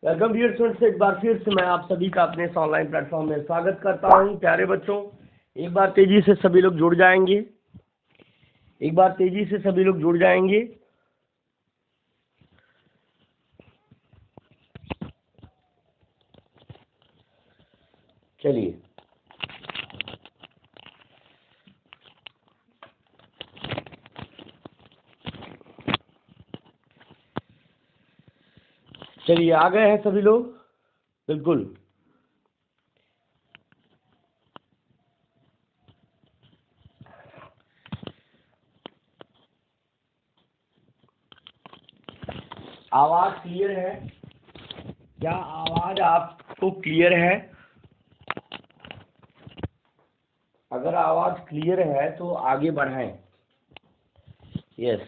Welcome dear students, एक बार फिर से मैं आप सभी का अपने इस ऑनलाइन प्लेटफॉर्म में स्वागत करता हूं। प्यारे बच्चों, एक बार तेजी से सभी लोग जुड़ जाएंगे। चलिए आ गए हैं सभी लोग? बिल्कुल। आवाज क्लियर है? क्या आवाज आपको क्लियर है? अगर आवाज क्लियर है तो आगे बढ़ाएं। यस,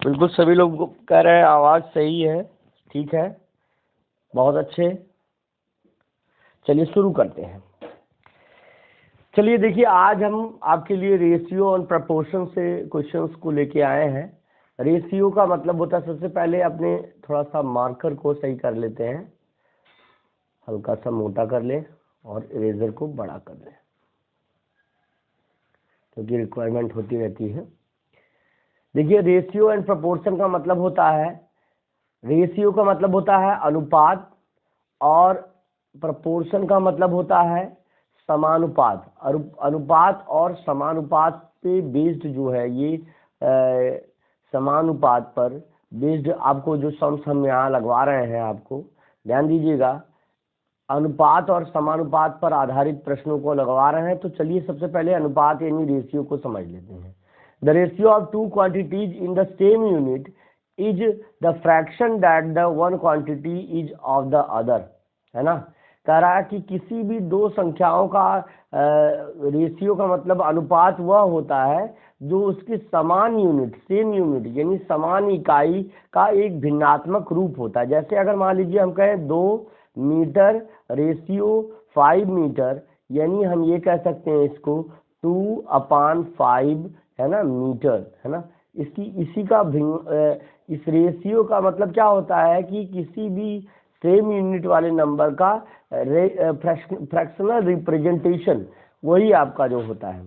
बिल्कुल सभी लोग कह रहे हैं आवाज सही है। ठीक है, बहुत अच्छे। चलिए शुरू करते हैं। चलिए देखिए, आज हम आपके लिए रेशियो और प्रपोर्शन से क्वेश्चंस को लेके आए हैं। रेशियो का मतलब होता है, सबसे पहले अपने थोड़ा सा मार्कर को सही कर लेते हैं, हल्का सा मोटा कर लें और इरेजर को बड़ा कर लें, क्योंकि रिक्वायरमेंट होती रहती है। देखिए, रेशियो एंड प्रपोर्शन का मतलब होता है, रेशियो का मतलब होता है अनुपात, और प्रपोर्शन का मतलब होता है समानुपात। अनुपात और समानुपात पे बेस्ड जो है ये समानुपात पर बेस्ड आपको जो सम्स हम यहाँ लगवा रहे हैं, आपको ध्यान दीजिएगा, अनुपात और समानुपात पर आधारित प्रश्नों को लगवा रहे हैं। तो चलिए सबसे पहले अनुपात यानी रेशियो को समझ लेते हैं। The ratio of two quantities in the same unit is the fraction that the one quantity is of the other, है ना। कह रहा है कि किसी भी दो संख्याओं का रेशियो का मतलब अनुपात वह होता है जो उसकी समान यूनिट, सेम यूनिट यानी समान इकाई का एक भिन्नात्मक रूप होता है। जैसे अगर मान लीजिए हम कहें 2 मीटर रेशियो 5 मीटर, यानी हम ये कह सकते हैं इसको 2/5 है ना मीटर, है ना। इसी का इस रेशियो का मतलब क्या होता है कि किसी भी सेम यूनिट वाले नंबर का फ्रैक्शनल रिप्रेजेंटेशन वही आपका जो होता है।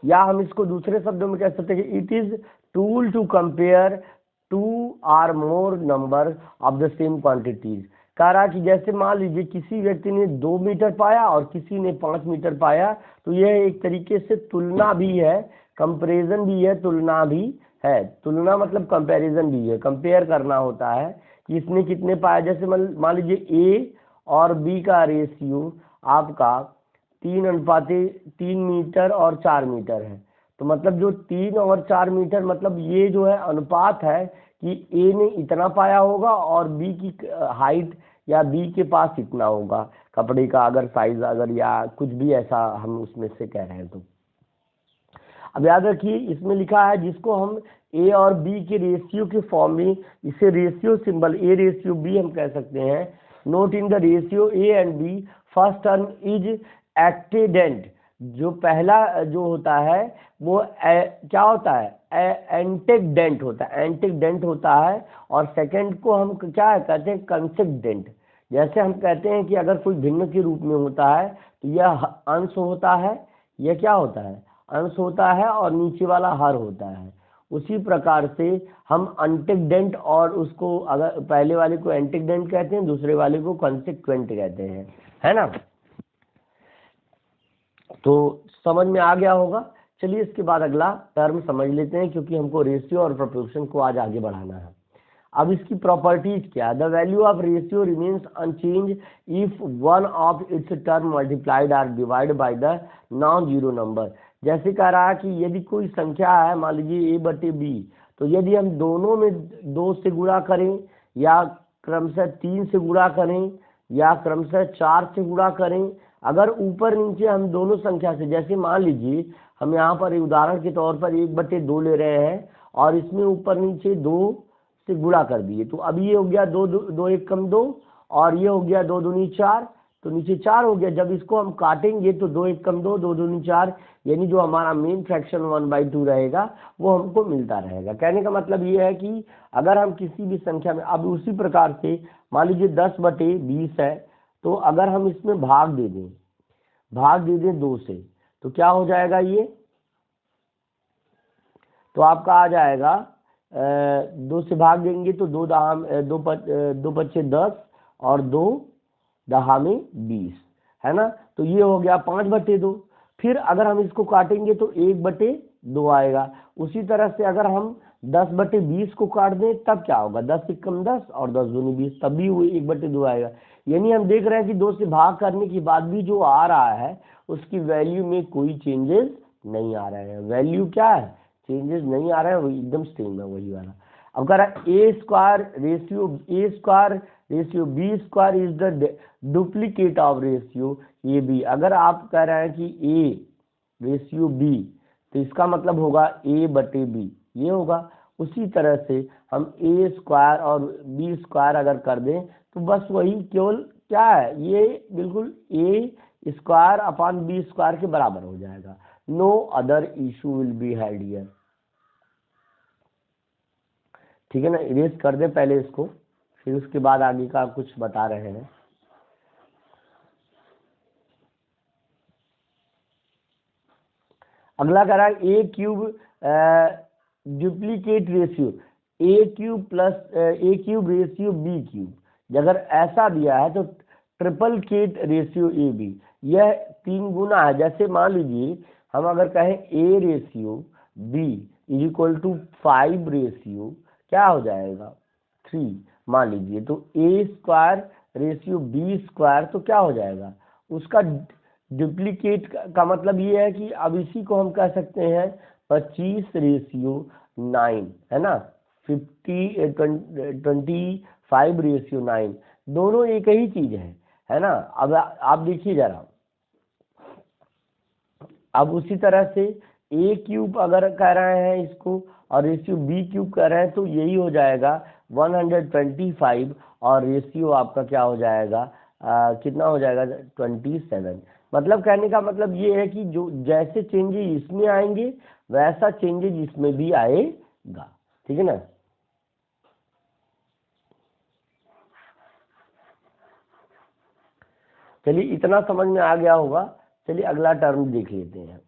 या हम इसको दूसरे शब्दों में कह सकते हैं कि it is tool to compare 2 or more number of the same quantities. कह रहा कि जैसे मान लीजिए किसी व्यक्ति ने 2 मीटर पाया और किसी ने 5 मीटर पाया, तो यह एक तरीके से तुलना भी है, कंपैरिजन भी है, तुलना भी है। तुलना मतलब कंपैरिजन भी है, कंपेयर करना होता है कि इसने कितने पाया। जैसे मान लीजिए ए और बी का रेशियो आपका 3:3 मीटर और 4 मीटर है। तो मतलब जो 3 और 4 मीटर, मतलब ये जो है अनुपात है कि ए ने इतना पाया होगा और बी की हाइट या बी के पास इतना होगा, कपड़े का अगर साइज अगर या कुछ भी ऐसा हम उसमें से कह रहे हैं। तो अब याद रखिए, इसमें लिखा है जिसको हम ए और बी के रेशियो के फॉर्म में, इसे ratio symbol A ratio B हम कह सकते हैं। Note in the ratio A and B first term is antecedent. जो पहला जो होता है वो क्या होता है, एंटेडेंट होता है, एंटेडेंट होता है। और सेकंड को हम क्या कहते हैं, कंसेक्डेंट। जैसे हम कहते हैं कि अगर कोई भिन्न के रूप में होता है तो यह अंश होता है, यह क्या होता है, अंश होता है, और नीचे वाला हर होता है। उसी प्रकार से हम अंटेक्डेंट, और उसको अगर पहले वाले को एंटेक्डेंट कहते हैं, दूसरे वाले को कंसेक्वेंट कहते हैं, है ना। तो समझ में आ गया होगा। चलिए इसके बाद अगला टर्म समझ लेते हैं, क्योंकि हमको रेशियो और प्रोपोर्शन को आज आगे बढ़ाना है। अब इसकी प्रॉपर्टीज क्या, the value of ratio remains unchange if one of its term multiplied or divide by the non zero number. जैसे कह रहा है कि यदि कोई संख्या है, मान लीजिए a/b, तो यदि हम दोनों में 2 से गुणा करें, या क्रमशः 3 से गुणा करें, या क्रमशः 4 से गुणा करें, अगर ऊपर नीचे हम दोनों संख्या से, जैसे मान लीजिए हम यहाँ पर उदाहरण के तौर पर 1/2 ले रहे हैं और इसमें ऊपर नीचे 2 से गुणा कर दिए, तो अब ये हो गया 2 2 1 कम 2, और ये हो गया 2 दूनी 4, तो नीचे 4 हो गया। जब इसको हम काटेंगे तो 2 1 कम 2, 2 दूनी 4, यानी जो हमारा मेन फ्रैक्शन 1/2 रहेगा वो हमको मिलता रहेगा। कहने का मतलब ये है कि अगर हम किसी भी संख्या में, अब उसी प्रकार से मान लीजिए 10/20 है, तो अगर हम इसमें भाग दे दें 2 से, तो क्या हो जाएगा ये, तो आपका आ जाएगा 2 से भाग देंगे तो 2 पच्चे 10 और 2 दहा में 20, है ना। तो ये हो गया 5/2। फिर अगर हम इसको काटेंगे तो 1/2 आएगा। उसी तरह से अगर हम 10/20 को काट दें तब क्या होगा, 10 1 कम 10 और 10 दूनी 20, तब भी वो 1/2 आएगा। यानी हम देख रहे हैं कि 2 से भाग करने के बाद भी जो आ रहा है उसकी वैल्यू में कोई चेंजेस नहीं आ रहे हैं। वैल्यू क्या है, चेंजेस नहीं आ रहा है, वही एकदम सेम है वही वाला। अब कह रहा है A square ratio B square is the duplicate of ratio A B. अगर आप कह रहे हैं कि ए रेशियो बी, तो इसका मतलब होगा A/B, ये होगा। उसी तरह से हम ए स्क्वायर और बी स्क्वायर अगर कर दें तो बस वही, केवल क्या है, ये बिल्कुल A square upon B square के बराबर हो जाएगा। No other issue will be had here. ठीक है ना, इरेज कर दे पहले इसको, फिर उसके बाद आगे का कुछ बता रहे हैं। अगला कह रहा है ए cube duplicate ratio A cube ratio B cube. अगर ऐसा दिया है तो ट्रिपल-केट रेशियो ए बी, यह 3 गुना है। जैसे मान लीजिए हम अगर कहें A ratio B is equal to 5 ratio क्या हो जाएगा 3, मान लीजिए, तो A square ratio B square तो क्या हो जाएगा, उसका डुप्लीकेट का मतलब ये है कि अब इसी को हम कह सकते हैं 25/9, है ना, 25/9, दोनों एक ही चीज है ना। अब आप देखिए जरा, अब उसी तरह से ए क्यूब अगर कह रहे हैं इसको और रेशियो बी क्यूब कह रहे हैं तो यही हो जाएगा 125, और रेशियो आपका क्या हो जाएगा, कितना हो जाएगा 27। मतलब कहने का मतलब ये है कि जो जैसे चेंजेस इसमें आएंगे वैसा चेंजेस इसमें भी आएगा। ठीक है ना। चलिए इतना समझ में आ गया होगा। चलिए अगला टर्म देख लेते हैं।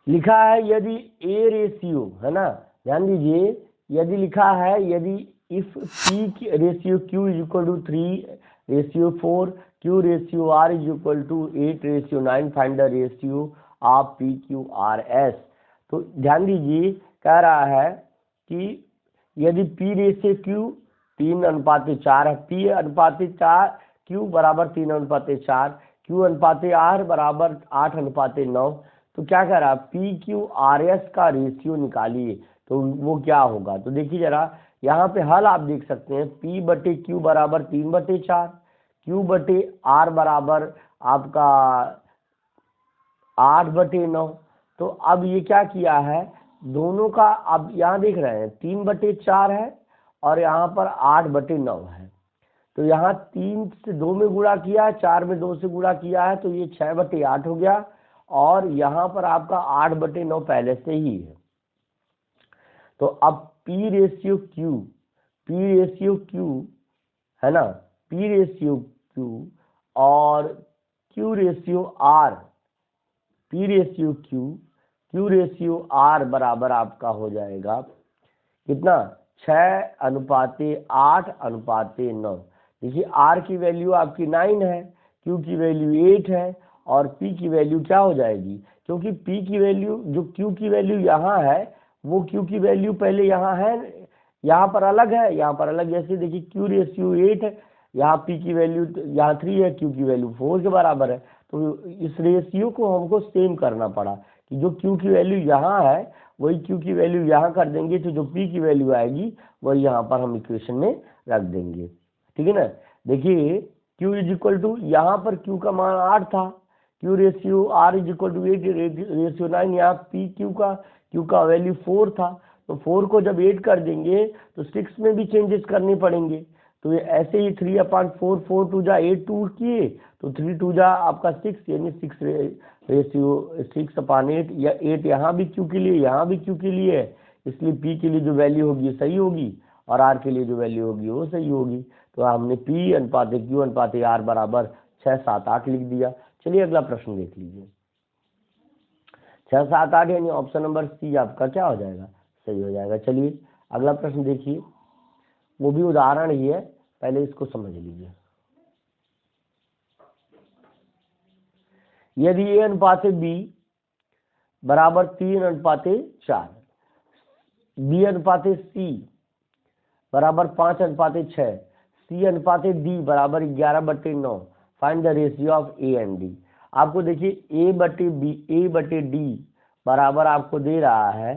लिखा है यदि ए रेशियो, है ना, ध्यान दीजिए, यदि लिखा है यदि if P ratio Q is equal to 3/4, Q ratio R is equal to 8/9, find the ratio of P Q R S. तो ध्यान दीजिए कह रहा है कि यदि पी रेशियो क्यू 3:4 है, पी अनुपात 4 क्यू बराबर 3:4, क्यू अनुपात आर बराबर 8:9, तो क्या कह रहा है पी क्यू आर एस का रेशियो निकालिए, तो वो क्या होगा। तो देखिए जरा यहाँ पे हल आप देख सकते हैं, P/Q बराबर 3/4, Q/R बराबर आपका 8/9। तो अब ये क्या किया है, दोनों का अब यहाँ देख रहे हैं 3/4 है और यहाँ पर 8/9 है, तो यहाँ 3 से 2 में गुणा किया है, 4 में 2 से गुणा किया है, तो ये 6/8 हो गया, और यहाँ पर आपका 8/9 पहले से ही है। तो अब P रेशियो Q है ना, P रेशियो Q और Q ratio R, P ratio Q ratio R बराबर आपका हो जाएगा कितना, 6:8:9। देखिए R की वैल्यू आपकी 9 है, Q की वैल्यू 8 है, और P की वैल्यू क्या हो जाएगी, क्योंकि P की वैल्यू जो Q की वैल्यू यहाँ है वो Q की वैल्यू पहले यहाँ है, यहाँ पर अलग है, यहाँ पर अलग। जैसे देखिए Q रेशियो 8 है, यहाँ P की वैल्यू यहाँ 3 है, Q की वैल्यू 4 के बराबर है, तो इस रेशियो को हमको सेम करना पड़ा कि जो Q की वैल्यू यहाँ है वही Q की वैल्यू यहाँ कर देंगे, तो जो P की वैल्यू आएगी वही यहाँ पर हम इक्वेशन में रख देंगे। ठीक है ना। देखिए Q इज इक्वल टू, यहाँ पर Q का मान 8 था, Q ratio R is equal to 8 ratio 9, यहाँ P Q का वैल्यू 4 था, तो 4 को जब 8 कर देंगे तो 6 में भी चेंजेस करने पड़ेंगे। तो ये ऐसे ही 3/4, 4 2 जा 8 2 किए तो 3 2 जा आपका 6, यानी 6 रेशियो 6/8, या 8 यहाँ भी Q के लिए, यहाँ भी Q के लिए है, इसलिए P के लिए जो वैल्यू होगी सही होगी और R के लिए जो वैल्यू होगी वो सही होगी। तो हमने P अनुपात Q अनुपात R बराबर 6 7 8 लिख दिया। चलिए अगला प्रश्न देख लीजिए। 6 7 8 यानी ऑप्शन नंबर सी आपका क्या हो जाएगा, सही हो जाएगा। चलिए अगला प्रश्न देखिए, वो भी उदाहरण ही है, पहले इसको समझ लीजिए। यदि A अनुपात B बराबर 3/4, B अनुपात C बराबर 5/6, C अनुपात D बराबर 11/9, find the ratio of A and D। आपको देखिए A/D बराबर आपको दे रहा है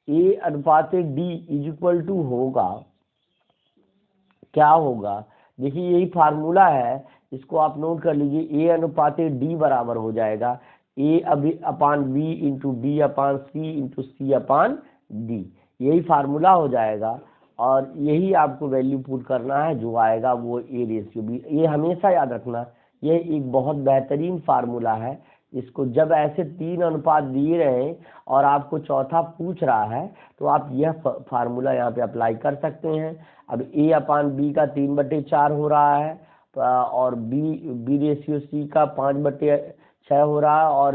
A अनुपात D इज इक्वल टू होगा, क्या होगा, देखिए यही फार्मूला है, इसको आप नोट कर लीजिए। A अनुपात D बराबर हो जाएगा A/B into B/C into C/D, यही फार्मूला हो जाएगा और यही आपको वैल्यू पुट करना है, जो आएगा वो A रेशियो B। ये हमेशा याद रखना, ये एक बहुत बेहतरीन फार्मूला है। इसको जब ऐसे 3 अनुपात दिए रहे और आपको चौथा पूछ रहा है तो आप यह फार्मूला यहाँ पे अप्लाई कर सकते हैं। अब A/B का 3/4 हो रहा है और B रेशियो C का 5/6 हो रहा है और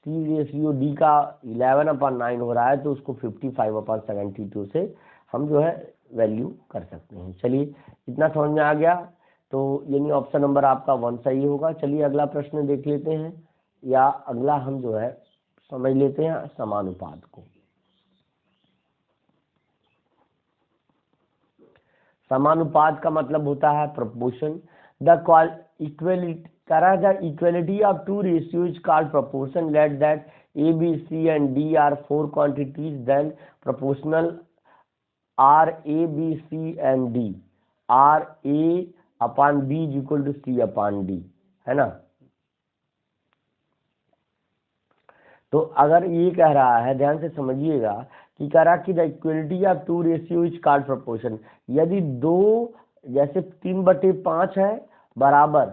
C रेशियो D का 11/9 हो रहा है, तो उसको 55/72 से हम जो है वैल्यू कर सकते हैं। चलिए इतना समझ में आ गया, तो यानी ऑप्शन नंबर आपका 1 सही होगा। चलिए अगला प्रश्न देख लेते हैं, या अगला हम जो है समझ लेते हैं समानुपात को। समानुपात का मतलब होता है proportion. The equality of two ratio is called proportion. Let that A, B, C and D are 4 quantities, then proportional R A, B, C and D R A/B is equal to C/D, है ना। तो अगर ये कह रहा है, ध्यान से समझिएगा कि कह रहा कि the equality of two ratio is called proportion. यदि दो, जैसे 3/5 है बराबर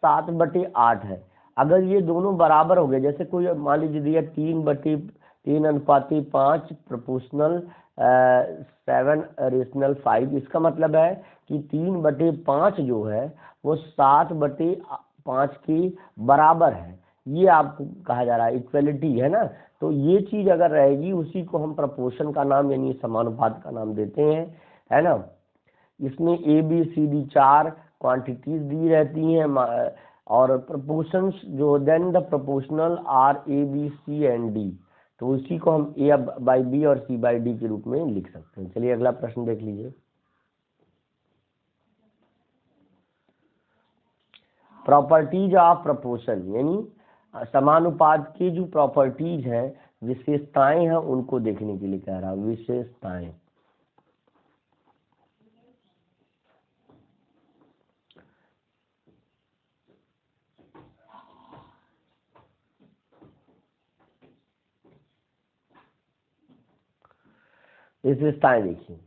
7/8 है, अगर ये दोनों बराबर हो गए, जैसे कोई मान लीजिए दिया 3/3 प्रोपोर्शनल 7/5, इसका मतलब है कि 3/5 जो है वो 7/5 के बराबर है, ये आपको कहा जा रहा है, इक्वलिटी है ना। तो ये चीज अगर रहेगी उसी को हम प्रोपोर्शन का नाम यानी समानुपात का नाम देते हैं, है ना। इसमें ABCD 4 क्वांटिटीज दी रहती हैं और प्रोपोर्शंस जो then the proportional R A B C and D, तो उसी को हम A/B और C/D के रूप में लिख सकते हैं। चलिए अगला प्रश्न देख लीजिए। प्रॉपर्टीज ऑफ प्रोपोर्शन, यानी समानुपात की जो प्रॉपर्टीज हैं, विशेषताएं हैं, उनको देखने के लिए कह रहा हूं। विशेषताएं, विशेषताएं देखिए।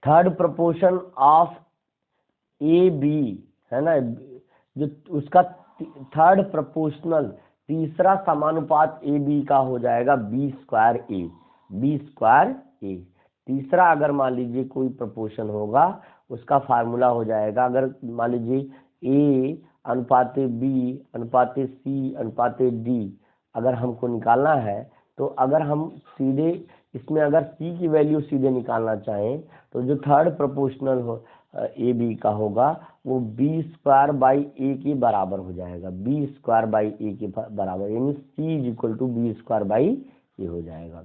थर्ड प्रोपोर्शन ऑफ AB, है ना, जो उसका थर्ड प्रोपोर्शनल तीसरा समानुपात AB का हो जाएगा B²A। तीसरा अगर मान लीजिए कोई प्रोपोर्शन होगा, उसका फार्मूला हो जाएगा, अगर मान लीजिए A अनुपात B अनुपात C अनुपात D अगर हमको निकालना है, तो अगर हम सीधे इसमें अगर C की वैल्यू सीधे निकालना चाहें तो जो थर्ड प्रोपोर्शनल हो AB का होगा वो B²/A के बराबर हो जाएगा, B²/A के बराबर, यानी C is equal to B²/A हो जाएगा।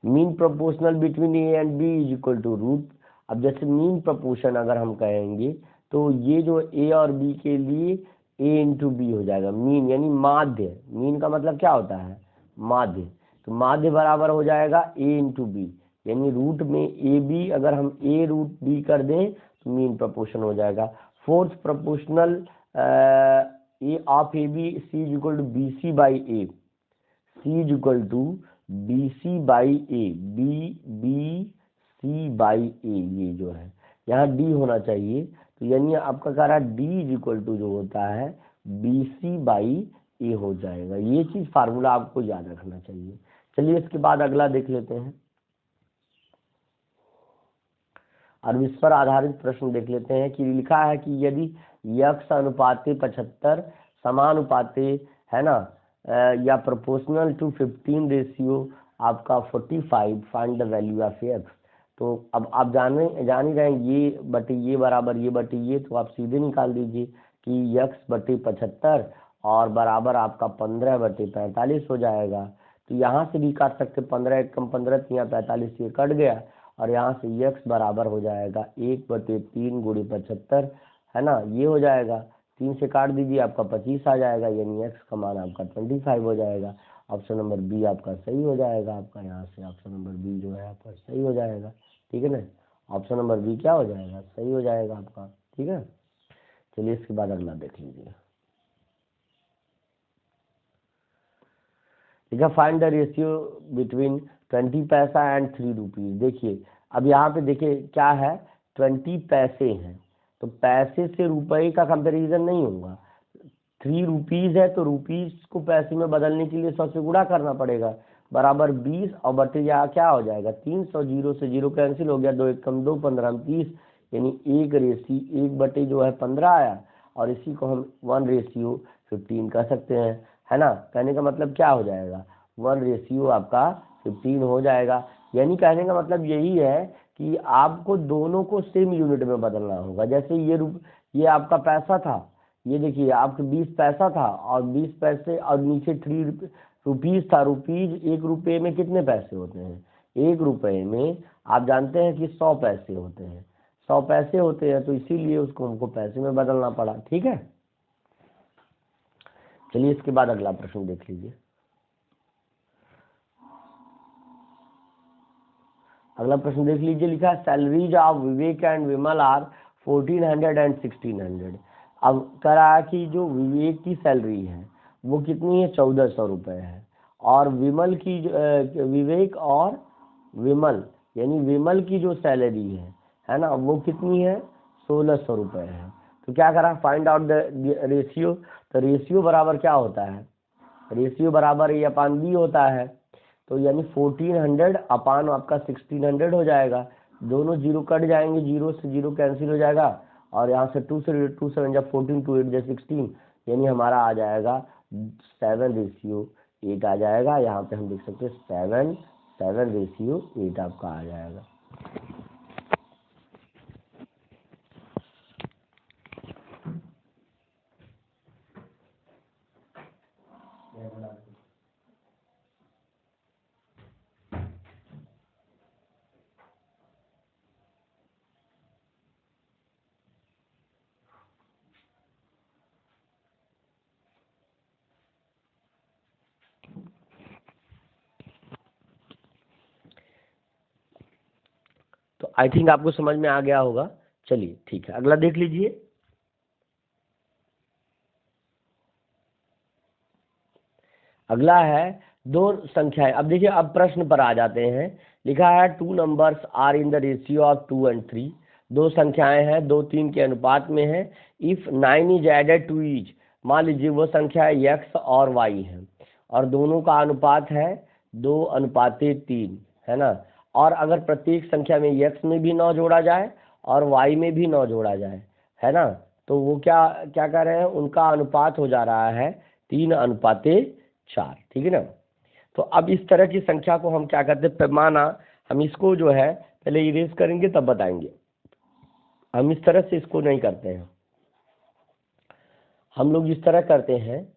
Mean proportional between A and B is equal to root. अब जैसे मीन प्रोपोर्शन अगर हम कहेंगे तो ये जो A और B के लिए A इंटू B हो जाएगा। मीन यानी माध्य, मीन का मतलब क्या होता है, माध्य, तो माध्य बराबर हो जाएगा A इंटू B, यानी रूट में AB अगर हम A√B कर दें तो मीन प्रोपोर्शन हो जाएगा। Fourth proportional A of A B C is equal to B C by A, C is equal to B C by A, B C by A, ये जो है यहाँ डी होना चाहिए, तो यानी आपका कह रहा है डी इज इक्वल टू जो होता है बी सी बाई ए हो जाएगा। ये चीज फार्मूला आपको याद रखना चाहिए। चलिए इसके बाद अगला देख लेते हैं और इस पर आधारित प्रश्न देख लेते हैं कि लिखा है कि यदि यक्स अनुपाते 75 समानुपाते है ना या प्रोपोर्शनल टू 15 रेशियो आपका 45, find the value of x. तो अब आप जान ही रहे हैं ये बटे ये बराबर ये बटे ये, तो आप सीधे निकाल दीजिए कि यक्स बटे 75 और बराबर आपका 15 बटे 45 हो जाएगा। तो यहाँ से भी काट सकते, 15 कम 15 यहाँ 45 ये कट गया और यहाँ से यक्स बराबर हो जाएगा 1/3 गुणे 75, है ना, ये हो जाएगा। 3 से काट दीजिए आपका 25 आ जाएगा, यानी एक्स का मान आपका 25 हो जाएगा। ऑप्शन नंबर बी आपका सही हो जाएगा। आपका यहाँ से ऑप्शन नंबर बी जो है आपका सही हो जाएगा, ठीक है ना। ऑप्शन नंबर बी क्या हो जाएगा, सही हो जाएगा आपका, ठीक है। चलिए इसके बाद अगला देख लीजिए। ठीक है, फाइंड द रेशियो बिटवीन 20 पैसा एंड 3 रुपीज। देखिए अब यहाँ पे देखिए क्या है, 20 पैसे हैं, तो पैसे से रुपए का कंपैरिजन नहीं होगा। 3 रुपीज है तो रुपीज को पैसे में बदलने के लिए 100 से गुणा करना पड़ेगा, बराबर 20 और बटे यहाँ क्या हो जाएगा 300, 0 से 0 कैंसिल हो गया, 2 1 कम 2 15 30, यानी 1 जो है 15 आया, और इसी को हम 1:15 कह सकते हैं, है ना। कहने का मतलब क्या हो जाएगा, 1 आपका 15 हो जाएगा। यानी कहने का मतलब यही है कि आपको दोनों को सेम यूनिट में बदलना होगा। जैसे ये आपका पैसा था, ये देखिए आपके 20 पैसा था और 20 पैसे और नीचे 3 रुपीज था। रुपीज 1 रुपये में कितने पैसे होते हैं, 1 रुपये में आप जानते हैं कि 100 पैसे होते हैं, 100 पैसे होते हैं, तो इसीलिए उसको हमको पैसे में बदलना पड़ा, ठीक है। चलिए इसके बाद अगला प्रश्न देख लीजिए। अगला प्रश्न देख लीजिए, लिखा है salaries of Vivek and Vimal are 1400 and 1600। अब कह रहा है कि जो विवेक की सैलरी है वो कितनी है, 1400 रुपये है, और विमल की विवेक और विमल यानी विमल की जो सैलरी है ना, वो कितनी है, 1600 रुपये है। तो क्या करा, फाइंड आउट द रेशियो। तो रेशियो बराबर क्या होता है, रेशियो बराबर ए अपान बी होता है। तो यानी 1400 अपान आपका 1600 हो जाएगा, दोनों जीरो कट जाएंगे, 0 से 0 कैंसिल हो जाएगा, और यहाँ से 2 से 2 7 जब 14 2 8 16, यानी हमारा आ जाएगा 7:8 आ जाएगा। यहाँ पे हम देख सकते हैं 7:8 आपका आ जाएगा। तो आई थिंक आपको समझ में आ गया होगा। चलिए ठीक है, अगला देख लीजिए। अगला है दो संख्याएं। अब देखिए अब प्रश्न पर आ जाते हैं। लिखा है 2 numbers are in the ratio of 2 and 3। दो संख्याएं हैं 2 3 के अनुपात में है। If 9 is added to each, मान लीजिए वो संख्या x और y है और दोनों का अनुपात है 2:3, है ना। और अगर प्रत्येक संख्या में x में भी 9 जोड़ा जाए और y में भी 9 जोड़ा जाए, है ना, तो वो क्या क्या कर रहे हैं, उनका अनुपात हो जा रहा है 3:4, ठीक है ना। तो अब इस तरह की संख्या को हम क्या करते हैं, पैमाना, हम इसको जो है पहले इरेज करेंगे तब बताएंगे। हम इस तरह से इसको नहीं करते हैं, हम लोग इस तरह करते हैं।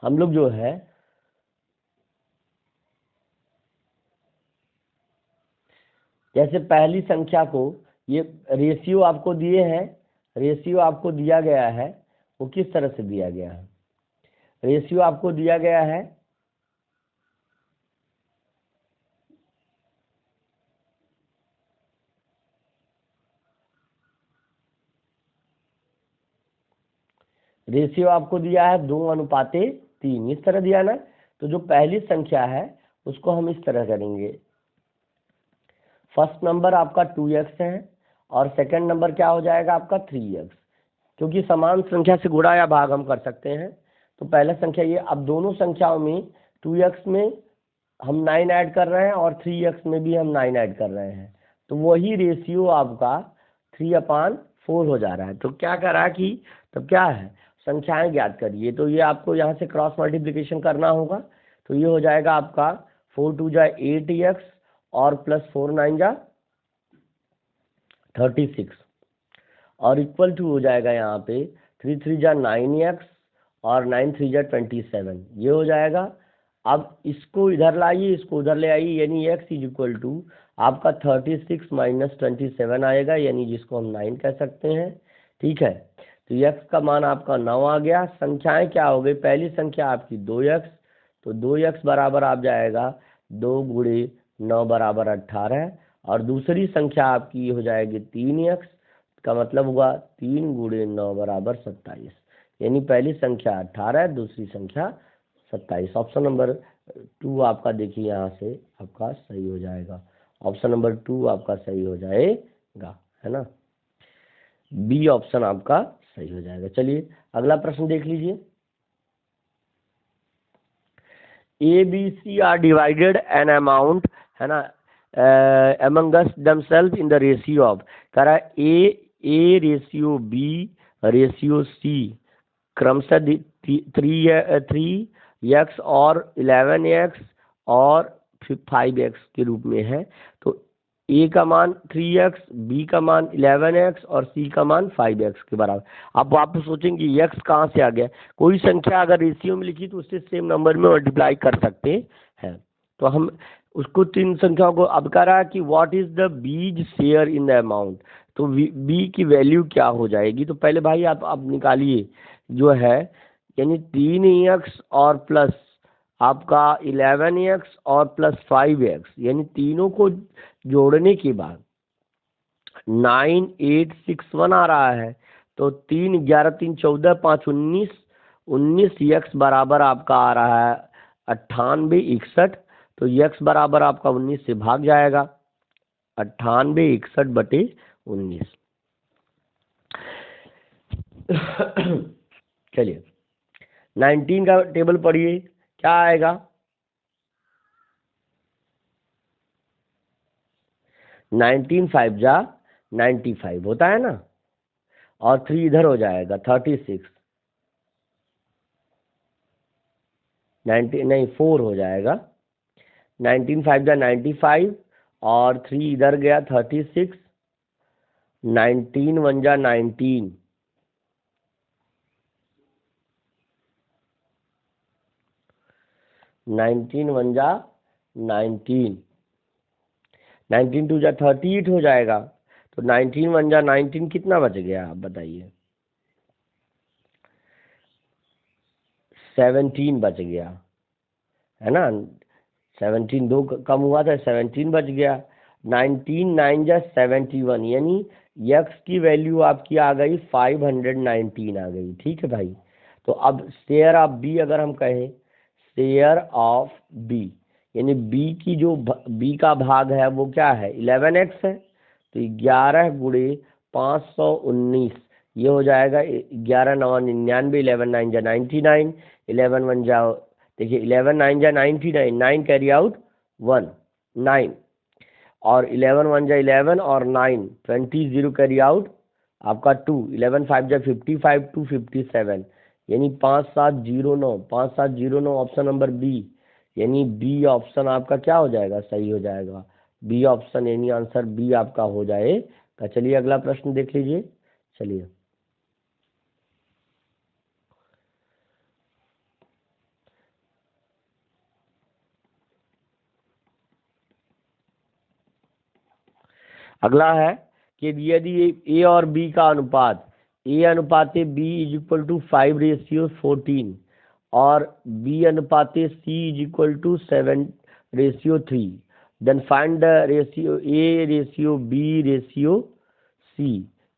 हम लोग जो है जैसे पहली संख्या को, ये रेशियो आपको दिए हैं, रेशियो आपको दिया गया है, वो किस तरह से दिया गया है, रेशियो आपको दिया गया है रेशियो आपको दिया है 2:3, इस तरह दिया ना। तो जो पहली संख्या है उसको हम इस तरह करेंगे, फर्स्ट नंबर आपका 2x है और सेकंड नंबर क्या हो जाएगा आपका 3x, क्योंकि समान संख्या से गुणा या भाग हम कर सकते हैं। तो पहला संख्या ये, अब दोनों संख्याओं में 2x में हम 9 ऐड कर रहे हैं और 3x में भी हम 9 ऐड कर रहे हैं, तो वही रेशियो आपका 3/4 हो जा रहा है। तो क्या करा कि तब क्या है, संख्याएं ज्ञात करिए। तो ये आपको यहाँ से क्रॉस मल्टीप्लिकेशन करना होगा। तो ये हो जाएगा आपका 4 2 जा 8x और प्लस 4 9 जा 36 और इक्वल टू हो जाएगा यहाँ पे 3 3 जा 9x और 9 3 जा 27, ये हो जाएगा। अब इसको इधर लाइए, इसको उधर ले आइए, यानी x इज इक्वल टू आपका 36 माइनस 27 आएगा, यानी जिसको हम 9 कह सकते हैं। ठीक है, तो x का मान आपका 9 आ गया। संख्याएं क्या हो गई, पहली संख्या आपकी 2x, तो 2x बराबर आप जाएगा 2 गुणे 9 बराबर 18, और दूसरी संख्या आपकी हो जाएगी 3x, का मतलब हुआ 3 गुणे 9 बराबर 27, यानी पहली संख्या 18, दूसरी संख्या 27। ऑप्शन नंबर 2 आपका देखिए यहाँ से आपका सही हो जाएगा, ऑप्शन नंबर 2 आपका सही हो जाएगा, है ना, बी ऑप्शन आपका सही हो जाएगा। चलिए अगला प्रश्न देख लीजिए। A B C are divided an amount, है ना, among us themselves in the ratio of, कह रहा है A ratio B ratio C क्रमशः 3x और 11x और 5x के रूप में है। तो ए का मान 3x, बी का मान 11x और सी का मान 5x के बराबर। अब आप सोचेंगे x कहाँ से आ गया, कोई संख्या अगर रेशियो में लिखी तो उससे सेम नंबर में मल्टीप्लाई कर सकते हैं। तो हम उसको 3 संख्याओं को, अब कह रहा है कि what is the bees share in the amount, तो बी की वैल्यू क्या हो जाएगी। तो पहले भाई आप निकालिए जो है, यानी 3x और प्लस आपका 11x और प्लस 5x, यानी तीनों को जोड़ने के बाद 9861 आ रहा है। तो 3 11 3 14 5 19, 19x बराबर आपका आ रहा है 98 61, तो x बराबर आपका 19 से भाग जाएगा, 98 61 बटे 19। चलिए 19 का टेबल पढ़िए, क्या आएगा, 19 5 जा 95 होता है ना, और 3 इधर हो जाएगा 36, 90 नहीं 4 हो जाएगा, 19 5 जा 95 और 3 इधर गया 36, 19 1 जा 19, 19 1 जा 19, 19 2 जा 38 हो जाएगा। तो 19 1 जा 19 कितना बच गया आप बताइए, 17 बच गया, है ना, 17 2 कम हुआ था, 17 बच गया। 19 9 जा 71, यानी x की वैल्यू आपकी आ गई 519 आ गई। ठीक है भाई, तो अब शेयर ऑफ बी अगर हम कहें, शेयर ऑफ बी, यानी बी की जो बी का भाग है वो क्या है 11x है, तो 11 गुणे 519, ये हो जाएगा 11 9 99, 11 9 जा 99, 11 1 जा, देखिए 11 9 जा 99, 9 कैरी आउट 1 9, और 11 1 जा 11 और 9 20 0 कैरी आउट आपका 2, 11 5 जा 55 2 57, यानी 5709, 5709 ऑप्शन नंबर बी, यानी बी ऑप्शन आपका क्या हो जाएगा, सही हो जाएगा, बी ऑप्शन यानी आंसर बी आपका हो जाएगा। चलिए अगला प्रश्न देख लीजिए। चलिए अगला है कि यदि ए और बी का अनुपात, ए अनुपाते बी इज इक्वल टू 5:14 और बी अनुपाते C is equal to 7:3, then find the ratio A ratio B ratio C.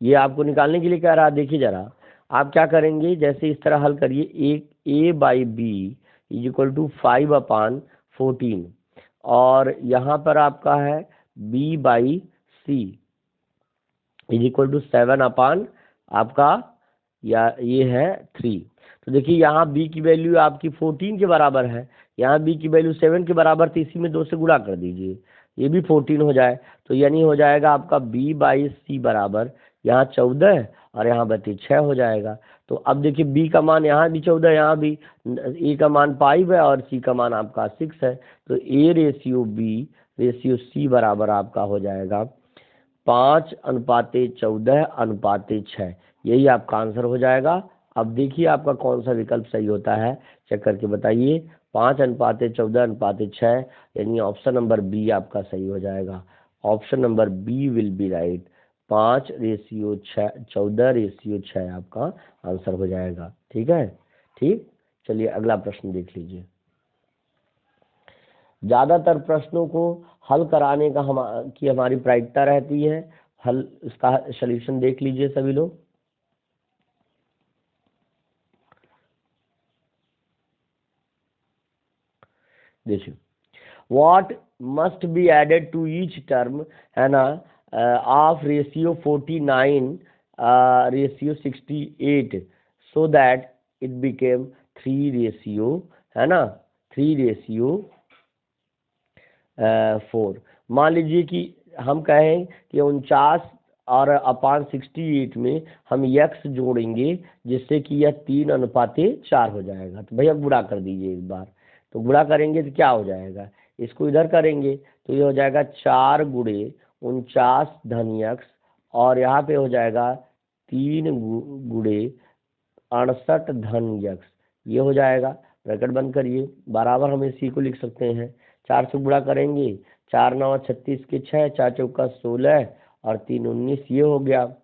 ये आपको निकालने के लिए कह रहा है। देखिए जरा, आप क्या करेंगे, जैसे इस तरह हल करिए, एक a/b इज इक्वल टू 5/14 और यहाँ पर आपका है b/c इज इक्वल टू 7 आपका या ये है 3। तो देखिए यहाँ b की वैल्यू आपकी 14 के बराबर है, यहाँ b की वैल्यू 7 के बराबर, तो इसी में 2 से गुणा कर दीजिए, ये भी 14 हो जाए, तो यानी हो जाएगा आपका b/c बराबर यहाँ 14 और यहाँ 6 हो जाएगा। तो अब देखिए b का मान यहाँ भी 14, यहाँ भी a का मान 5 है और c का मान आपका 6 है, तो a/b/c बराबर आपका हो जाएगा 5:14:6, यही आपका आंसर हो जाएगा। अब देखिए आपका कौन सा विकल्प सही होता है, चेक करके बताइए। 5:14:6 यानी ऑप्शन नंबर बी आपका सही हो जाएगा। Option number B will be right. 5:14:6 आपका आंसर हो जाएगा। ठीक है, ठीक। चलिए अगला प्रश्न देख लीजिए। ज़्यादातर प्रश्नों को हल कराने का हमारी प्रायिकता रहती है। हल इसका सॉल्यूशन देख लीजिए सभी लोग। देखिए, what must be added to each term, है ना, of ratio 49 ratio 68 so that it became 3 ratio, है ना, 3:4। मान लीजिए कि हम कहें कि 49 और अपान 68 में हम x जोड़ेंगे जिससे कि यह 3:4 हो जाएगा। तो भैया गुणा कर दीजिए एक बार, तो गुणा करेंगे तो क्या हो जाएगा, इसको इधर करेंगे तो ये हो जाएगा 4 × 49 धन x और यहाँ पे हो जाएगा 3 × 68 धन x, ये हो जाएगा। ब्रैकेट बंद करिए, बराबर हम इसी को लिख सकते हैं। 4 से गुणा करेंगे, 4 9 36 के 6, 4 चौका 16 और 3 19, ये हो गया।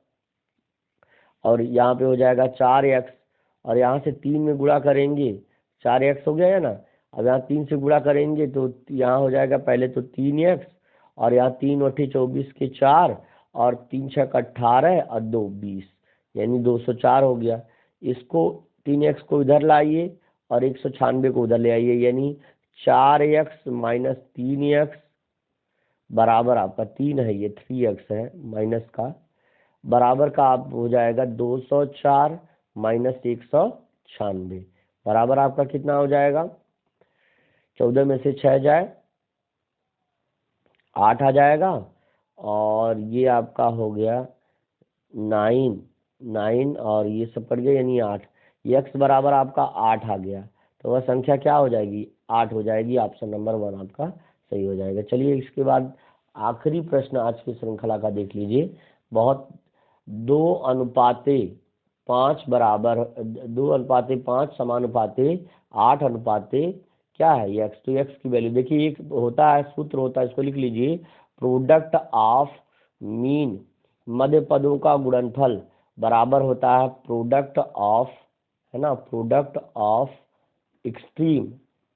और यहाँ पे हो जाएगा 4x और यहाँ से 3 में गुणा करेंगे, 4x हो गया है ना। अब यहाँ 3 से गुणा करेंगे तो यहाँ हो जाएगा पहले तो 3x और यहाँ 3 8 24 के 4 और 3 6 18 और 2 20, यानी 204 हो गया। इसको 3x को इधर लाइए और 196 को उधर ले आइए, यानी 4x - 3x बराबर आपका 3 है, ये 3x है माइनस का, बराबर का आप हो जाएगा 204 - 196 बराबर आपका कितना हो जाएगा। 14 में से 6 जाए 8 आ जाएगा और ये आपका हो गया 9 और ये सब कट गया यानी 8, x बराबर आपका 8 आ गया। तो वह संख्या क्या हो जाएगी, 8 हो जाएगी। ऑप्शन नंबर 1 आपका सही हो जाएगा। चलिए इसके बाद आखिरी प्रश्न आज की श्रृंखला का देख लीजिए। बहुत 2:5 बराबर 2:5 समानुपाते 8 क्या है x, तो x की वैल्यू देखिए, एक होता है सूत्र होता है, इसको लिख लीजिए, प्रोडक्ट ऑफ मीन मध्य पदों का गुणनफल बराबर होता है प्रोडक्ट ऑफ, है ना, प्रोडक्ट ऑफ एक्सट्रीम,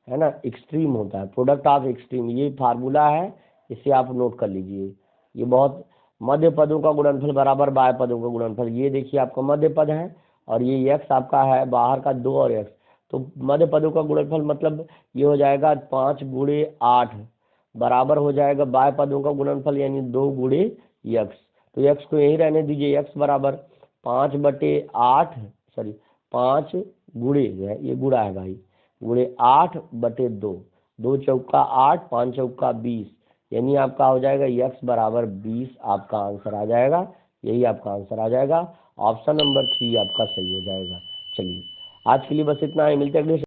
है ना, एक्सट्रीम होता है प्रोडक्ट ऑफ एक्सट्रीम, ये फार्मूला है, इसे आप नोट कर लीजिए। ये बहुत मध्य पदों का गुणनफल बराबर बाह्य पदों का गुणनफल, ये देखिए आपका मध्य पद है और ये x आपका है बाहर का 2 और x, तो मध्य पदों का गुणनफल मतलब ये हो जाएगा 5 × 8 बराबर हो जाएगा बाह्य पदों का गुणनफल यानी 2 × x। तो x को यही रहने दीजिए, x बराबर 5/8 सॉरी 5 गुणे, ये गुणा है भाई, गुणे 8/2, 2 चौका 8 5 चौका 20, यानी आपका हो जाएगा x बराबर 20 आपका आंसर आ जाएगा। यही आपका आंसर आ जाएगा। ऑप्शन नंबर 3 आपका सही हो जाएगा। चलिए आज के लिए बस इतना ही, मिलते हैं अगले